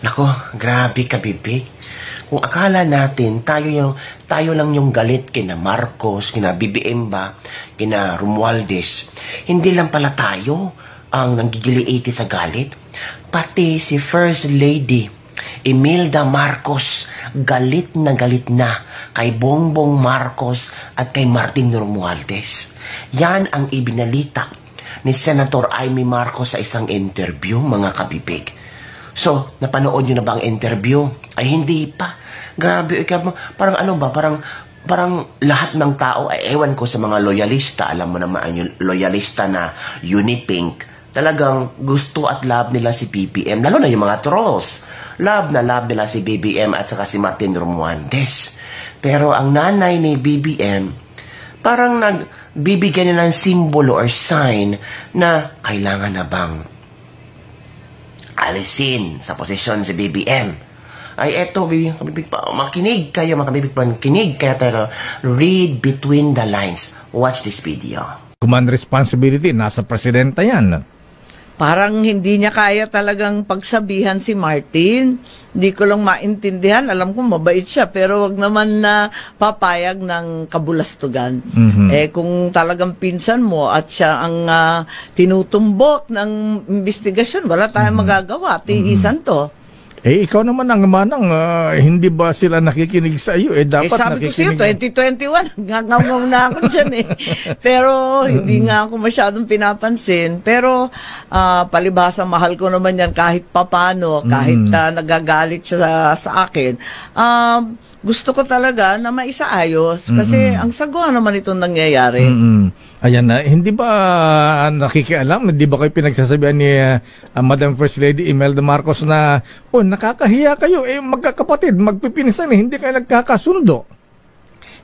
Nako, grabe ka, bibig. Kung akala natin tayo lang yung galit kina Marcos, kina BBM ba, kina Romualdez, hindi lang pala tayo ang nanggigiliiti sa galit. Pati si First Lady Imelda Marcos galit na kay Bongbong Marcos at kay Martin Romualdez. Yan ang ibinalita ni Senator Amy Marcos sa isang interview, mga kabibig. So, napanood nyo na ba ang interview? Ay, hindi pa. Grabe, parang ano ba, parang lahat ng tao, ay ewan ko sa mga loyalista, alam mo naman yung loyalista na Unipink, talagang gusto at love nila si BBM, lalo na yung mga trolls. Love na love nila si BBM at saka si Martin Romualdez. Pero ang nanay ni BBM, parang nagbibigyan niya ng simbolo or sign na kailangan na bang alisin sa posisyon si BBM. Ay eto, makinig kayo, makinig kaya tayo, read between the lines. Watch this video. Command responsibility, nasa presidenta yan. Parang hindi niya kaya talagang pagsabihan si Martin. Hindi ko lang maintindihan. Alam ko mabait siya, pero wag naman na papayag ng kabulastugan. Kung talagang pinsan mo at siya ang tinutumbok ng investigasyon, wala tayong magagawa. Tiisan to. Ikaw naman ang manang, hindi ba sila nakikinig sa iyo? Dapat sabi ko sa'yo, 2021, ngangaw na ako dyan Pero hindi nga ako masyadong pinapansin. Pero palibhasa, mahal ko naman yan kahit papano, kahit nagagalit siya sa akin. Gusto ko talaga na maisaayos kasi ang sagwa naman itong nangyayari. Ayan na, hindi ba nakikialam? Hindi ba kayo pinagsasabihan ni Madam First Lady Imelda Marcos na, nakakahiya kayo, magkakapatid, magpipinsan, hindi kayo nagkakasundo?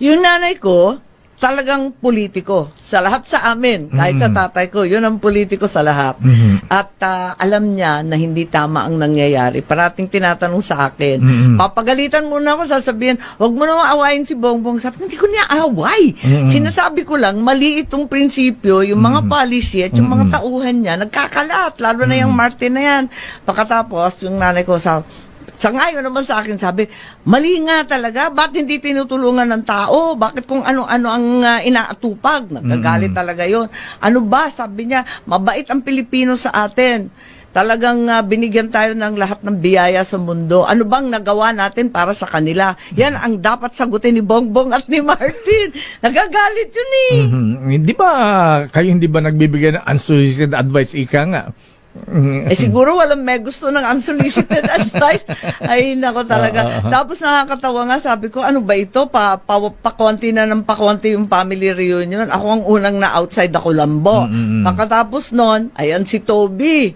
Yung nanay ko, talagang politiko sa lahat sa amin, kahit sa tatay ko, yun ang politiko sa lahat. At alam niya na hindi tama ang nangyayari. Parating tinatanong sa akin, papagalitan muna ako, sasabihin, wag mo naman awayin si Bongbong. Sabi ko, hindi ko niya away. Sinasabi ko lang, mali itong prinsipyo, yung mga policy at yung mga tauhan niya, nagkakalat, lalo na yung Martin na yan. Pagkatapos, yung nanay ko sa ngayon naman sa akin, sabi, mali nga talaga, bakit hindi tinutulungan ng tao? Bakit kung ano-ano ang inaatupag? Nagagalit talaga yon. Ano ba? Sabi niya, mabait ang Pilipino sa atin. Talagang binigyan tayo ng lahat ng biyaya sa mundo. Ano bang nagawa natin para sa kanila? Yan ang dapat sagutin ni Bongbong at ni Martin. Nagagalit yun Hindi ba, kayo hindi ba nagbibigay ng unsolicited advice, ika nga? Siguro walang may gusto ng unsolicited advice. Ay, nako talaga. Tapos nakakatawa nga, sabi ko, ano ba ito? Pakonti na ng pakonti yung family reunion. Ako ang unang na outside, ako lambo. Pagkatapos nun, ayan si Toby.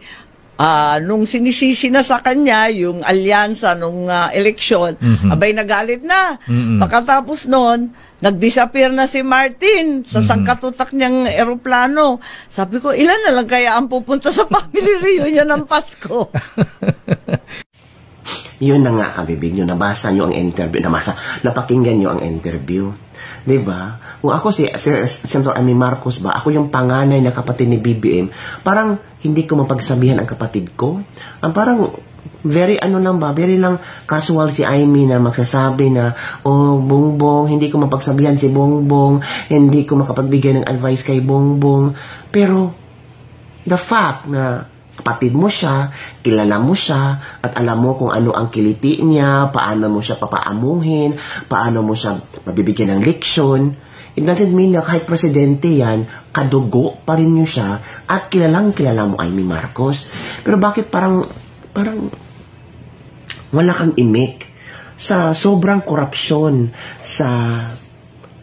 Nung sinisisi na sa kanya yung alyansa nung eleksyon, abay nagalit na. Pagkatapos nun, nag-disappear na si Martin sa sangkatutak niyang eroplano. Sabi ko, ilan na lang kaya ang pupunta sa family reunion ng Pasko? Yun na nga, kabibig nyo, nabasa nyo ang interview, napakinggan nyo ang interview. Diba? Kung ako si Senator Amy Marcos ba, ako yung panganay na kapatid ni BBM, parang hindi ko mapagsabihan ang kapatid ko. Parang very very lang casual si Amy na magsasabi na, Bongbong, hindi ko mapagsabihan si Bongbong, hindi ko makapagbigay ng advice kay Bongbong. Pero the fact na kapatid mo siya, kilala mo siya, at alam mo kung ano ang kiliti niya, paano mo siya papaamuhin, paano mo siya mabibigyan ng leksyon. It doesn't mean na kahit presidente yan, kadugo pa rin niyo siya, at kilala mo Amy Marcos. Pero bakit parang wala kang imik sa sobrang korupsyon sa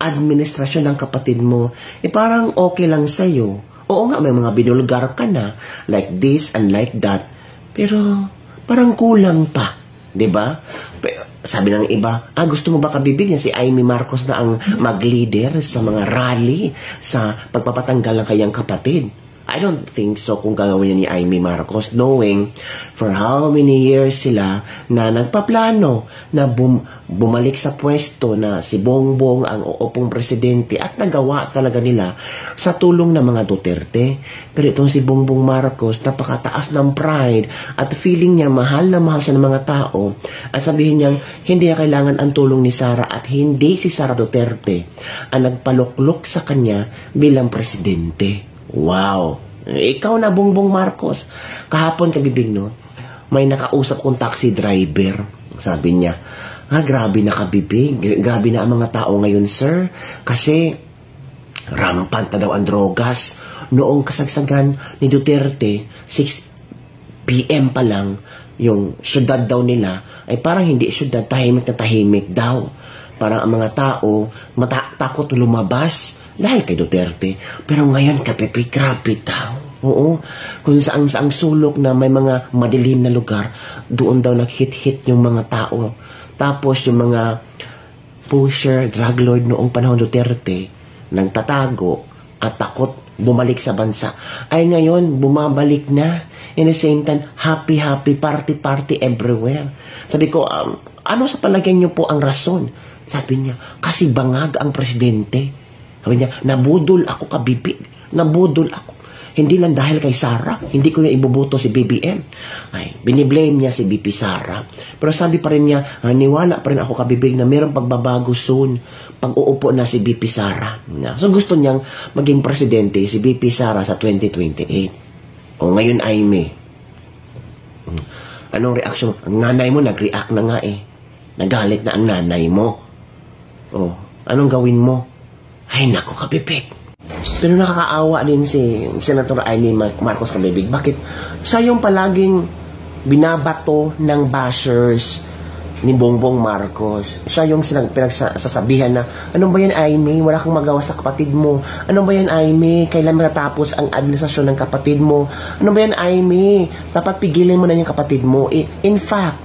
administrasyon ng kapatid mo? Parang okay lang sa'yo. Oo nga, may mga binulgar ka na, like this and like that, pero parang kulang pa, diba? Sabi ng iba, gusto mo ba kabibigyan si Amy Marcos na ang mag-leader sa mga rally, sa pagpapatanggal ng kanyang kapatid? I don't think so kung gagawin niya ni Amy Marcos, knowing for how many years sila na nagpaplano na bumalik sa pwesto na si Bongbong ang uupong presidente at nagawa talaga nila sa tulong ng mga Duterte. Pero itong si Bongbong Marcos, napakataas ng pride at feeling niya mahal na mahal siya ng mga tao at sabihin niya hindi niya kailangan ang tulong ni Sara at hindi si Sara Duterte ang nagpaluklok sa kanya bilang presidente. Wow! Ikaw na, Bongbong Marcos. Kahapon kabibig, no? May nakausap kong taxi driver. Sabi niya, grabe na kabibig. Grabe na ang mga tao ngayon, sir. Kasi rampant na daw ang drogas. Noong kasagsagan ni Duterte, 6 p.m. pa lang, yung syudad daw nila, ay parang hindi syudad, tahimik na tahimik daw. Parang ang mga tao, takot lumabas dahil kay Duterte. Pero ngayon, kapipi, grabe daw. Oo, kung saang sulok na may mga madilim na lugar, doon daw nag-hit-hit yung mga tao. Tapos yung mga pusher, drug lord noong panahon Duterte, nagtatago at takot bumalik sa bansa, ay ngayon, bumabalik na. In the same time, happy, party everywhere. Sabi ko, ano sa palagay niyo po ang rason? Sabi niya, kasi bangag ang presidente. Sabi niya, nabudol ako kabibig. Nabudol ako. Hindi lang dahil kay Sara. Hindi ko niya ibubuto si BBM. Ay, biniblame niya si BP Sara. Pero sabi pa rin niya, niwala pa rin ako kabibig na mayroong pagbabago soon pag uupo na si BP Sara. So gusto niyang maging presidente si BP Sara sa 2028. O ngayon, Aimee. Anong reaksyon? Ang nanay mo nag-react na nga eh. Nagalit na ang nanay mo. O, anong gawin mo? Ay, naku, kabibig. Pero nakakaawa din si Senator Amy Marcos kabibig. Bakit? Siya yung palaging binabato ng bashers ni Bongbong Marcos. Siya yung pinagsasabihan na, ano ba yan, Amy? Wala kang magawa sa kapatid mo. Ano ba yan, Amy? Kailan matatapos ang administrasyon ng kapatid mo? Ano ba yan, Amy? Dapat pigilin mo na yung kapatid mo. In fact,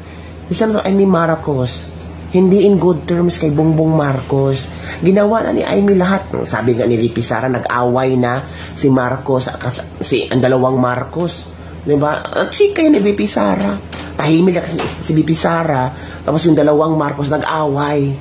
si Senator Amy Marcos, hindi in good terms kay Bongbong Marcos. Ginawa na ni Amy lahat. Sabi nga ni VP Sara, nag-away na si Marcos at ang dalawang Marcos. Diba? At chika yun ni VP Sara. Tahimik lang si VP Sara. Tapos yung dalawang Marcos nag-away.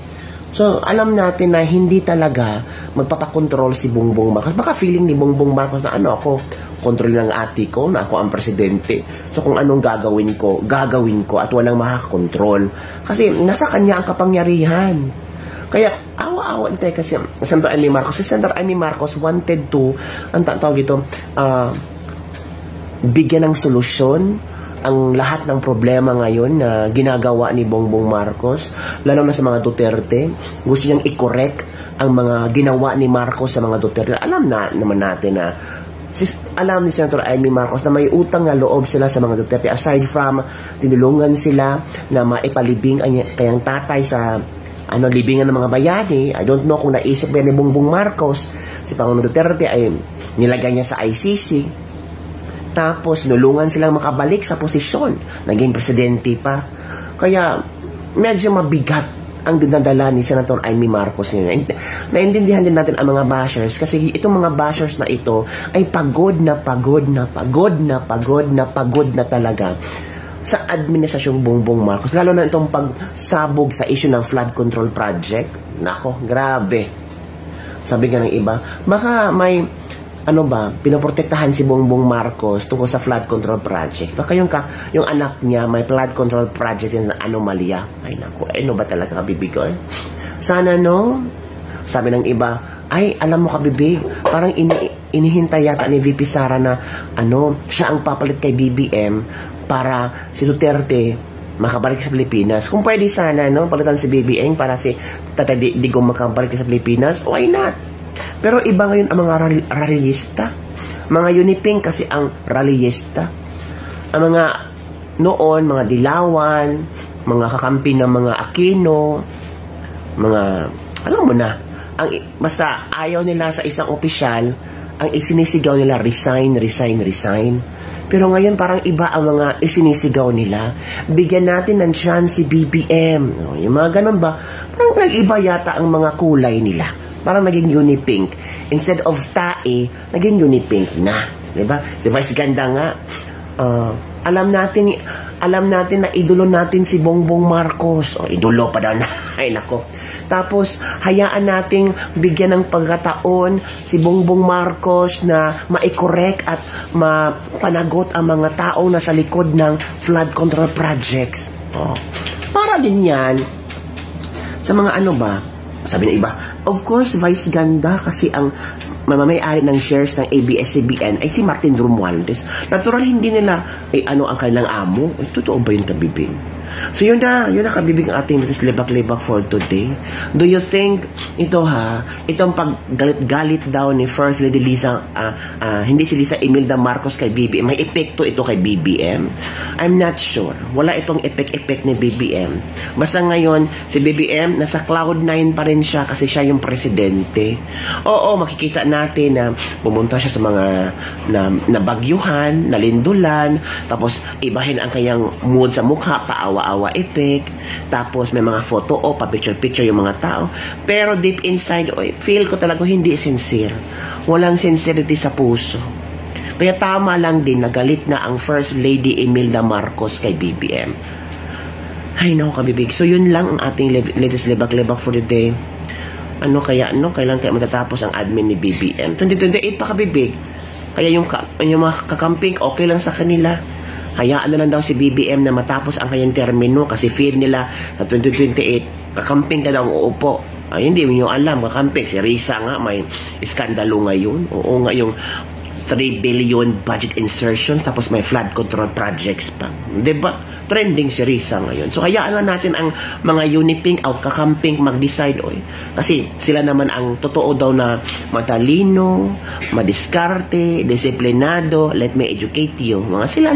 So, alam natin na hindi talaga magpapakontrol si Bongbong Marcos. Baka feeling ni Bongbong Marcos na ano ako, kontrol ng ate ko, na ako ang presidente. So kung anong gagawin ko at walang makakakontrol. Kasi nasa kanya ang kapangyarihan. Kaya awa-awa nito kasi Senator Amy Marcos. Si Senator Amy Marcos wanted to, ang tawag ito, bigyan ng solusyon ang lahat ng problema ngayon na ginagawa ni Bongbong Marcos, lalo na sa mga Duterte. Gusto niyang i-correct ang mga ginawa ni Marcos sa mga Duterte. Alam na naman natin na alam ni Senator Amy Marcos na may utang na loob sila sa mga Duterte, aside from tinulungan sila na maipalibing ang kayang tatay sa libingan ng mga bayani. I don't know kung naisip ba ni Bongbong Marcos si Pangulong Duterte ay nilagay niya sa ICC, tapos nulungan silang makabalik sa posisyon, naging presidente pa. Kaya medyo mabigat ang dinadala ni Senator Amy Marcos niya. Naintindihan din natin ang mga bashers kasi itong mga bashers na ito ay pagod na talaga sa administrasyong Bongbong Marcos. Lalo na itong pagsabog sa issue ng flood control project. Nako, grabe. Sabi nga ng iba, baka may pinoprotektahan si Bongbong Marcos tungkol sa flood control project. Baka yung anak niya may flood control project na anomalya. Ay naku, ano ba talaga kabibig ko eh? Sana sabi ng iba, ay alam mo kabibig, parang inihintay yata ni VP Sara na siya ang papalit kay BBM para si Duterte makabalik sa Pilipinas. Kung pwede sana, palitan si BBM para si Tatay Digong makabalik sa Pilipinas, why not? Pero iba ngayon ang mga rallyista. Mga Uniping kasi ang rallyista. Ang mga noon, mga Dilawan, mga kakampi ng mga Aquino, mga, alam mo na, basta ayaw nila sa isang opisyal, ang isinisigaw nila, resign. Pero ngayon parang iba ang mga isinisigaw nila. Bigyan natin ng chance si BBM. Yung mga ganun ba? Parang nag-iba yata ang mga kulay nila. Parang naging unipink. Instead of tae, naging unipink na. Diba? Si Vice Ganda nga, alam natin na idolo natin si Bongbong Marcos. O, idolo pa daw na. Ay, nako. Tapos, hayaan nating bigyan ng pagkataon si Bongbong Marcos na ma-correct at mapanagot ang mga taong nasa likod ng flood control projects. Oh. Para din yan sa mga ano ba, sabi ng iba, of course, Vice Ganda kasi ang mamamay-ari ng shares ng ABS-CBN ay si Martin Romualdez. Natural, hindi nila ano ang kanilang amo. Ay, totoo ba yun, kabibing? So yun na kabibig ang ating Latest Libak-Libak for today. Do you think itong paggalit-galit daw ni First Lady Lisa, hindi si Lisa Imelda Marcos kay BBM, may epekto ito kay BBM? I'm not sure. Wala itong effect ni BBM. Basta ngayon, si BBM nasa cloud 9 pa rin siya kasi siya yung presidente. Oo, makikita natin na pumunta siya sa mga nabagyuhan, nalindulan, tapos ibahin ang kanyang mood sa mukha, paawa-awa effect, tapos may mga photo o pa-picture-picture yung mga tao. Pero deep inside, feel ko talaga hindi sincere. Walang sincerity sa puso. Kaya tama lang din nagalit na ang First Lady Imelda Marcos kay BBM. Ay, naku kabibig. So yun lang ang ating latest libak-libak for the day. Kailan kaya matatapos ang admin ni BBM? 2028 pa kabibig. Kaya yung mga kakamping, okay lang sa kanila. Hayaan na lang daw si BBM na matapos ang kanyang termino kasi feel nila na 2028, kakamping ka daw uupo. Ay, hindi mo yung alam, kakamping. Si Risa nga, may iskandalo ngayon. Oo nga, yung 3 billion budget insertions, tapos may flood control projects pa. Diba? Trending si Risa ngayon. So, hayaan lang natin ang mga uniping o kakamping mag-decide. Kasi sila naman ang totoo daw na matalino, madiskarte, disiplinado, let me educate you. Mga sila